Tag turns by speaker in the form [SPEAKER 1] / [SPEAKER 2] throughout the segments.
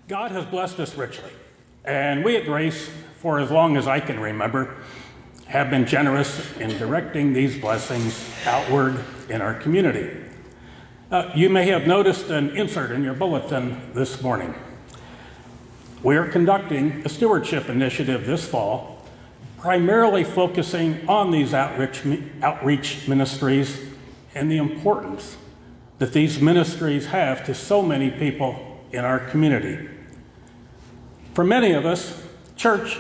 [SPEAKER 1] God has blessed us richly, and we at Grace, for as long as I can remember, have been generous in directing these blessings outward in our community. You may have noticed an insert in your bulletin this morning. We are conducting a stewardship initiative this fall, primarily focusing on these outreach ministries and the importance that these ministries have to so many people in our community. For many of us, church,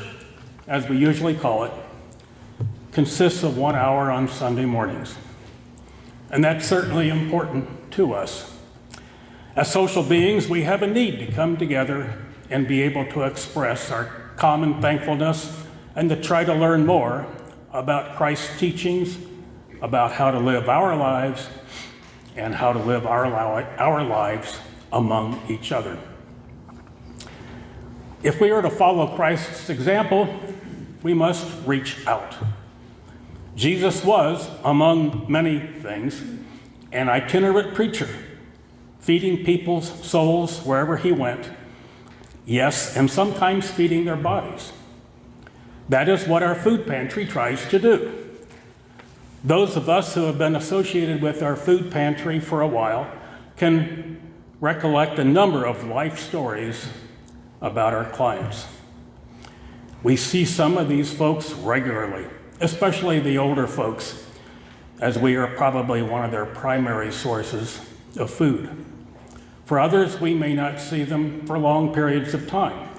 [SPEAKER 1] as we usually call it, consists of 1 hour on Sunday mornings. And that's certainly important to us. As social beings, we have a need to come together and be able to express our common thankfulness and to try to learn more about Christ's teachings, about how to live our lives, and how to live our lives among each other. If we are to follow Christ's example, we must reach out. Jesus was, among many things, an itinerant preacher, feeding people's souls wherever he went, yes, and sometimes feeding their bodies. That is what our food pantry tries to do. Those of us who have been associated with our food pantry for a while can recollect a number of life stories about our clients. We see some of these folks regularly, especially the older folks, as we are probably one of their primary sources of food. For others, we may not see them for long periods of time.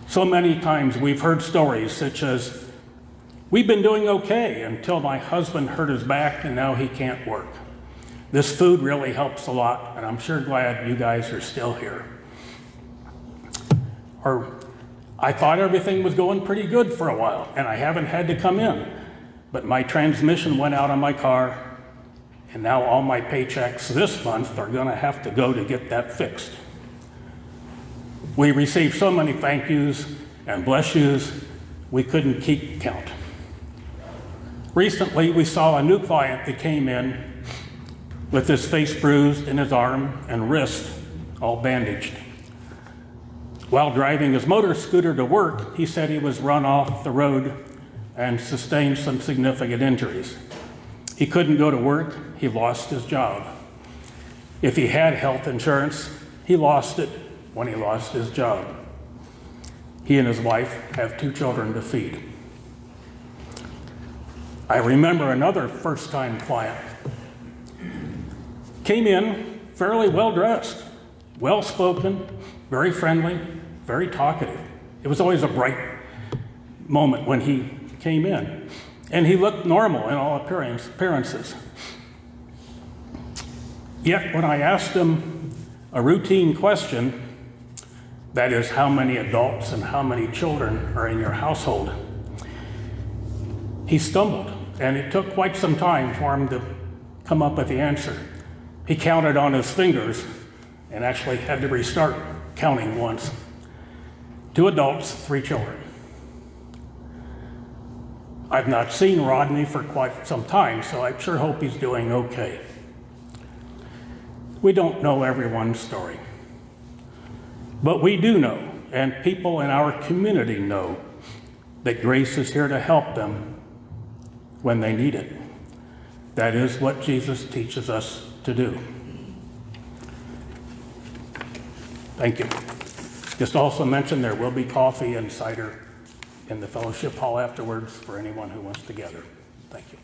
[SPEAKER 1] So many times we've heard stories such as, "We've been doing okay until my husband hurt his back and now he can't work. This food really helps a lot, and I'm sure glad you guys are still here." Or, "I thought everything was going pretty good for a while, and I haven't had to come in, but my transmission went out on my car, and now all my paychecks this month are going to have to go to get that fixed." We received so many thank yous and bless yous, we couldn't keep count. Recently, we saw a new client that came in with his face bruised and his arm and wrist all bandaged. While driving his motor scooter to work, he said he was run off the road and sustained some significant injuries. He couldn't go to work, he lost his job. If he had health insurance, he lost it when he lost his job. He and his wife have 2 children to feed. I remember another first-time client. Came in fairly well-dressed, well-spoken, very friendly, very talkative. It was always a bright moment when he came in. And he looked normal in all appearances. Yet when I asked him a routine question, that is, how many adults and how many children are in your household, he stumbled, and it took quite some time for him to come up with the answer. He counted on his fingers and actually had to restart counting once. 2 adults, 3 children. I've not seen Rodney for quite some time, so I sure hope he's doing okay. We don't know everyone's story, but we do know, and people in our community know, that Grace is here to help them when they need it. That is what Jesus teaches us to do. Thank you. Just also mention there will be coffee and cider in the fellowship hall afterwards for anyone who wants to gather. Thank you.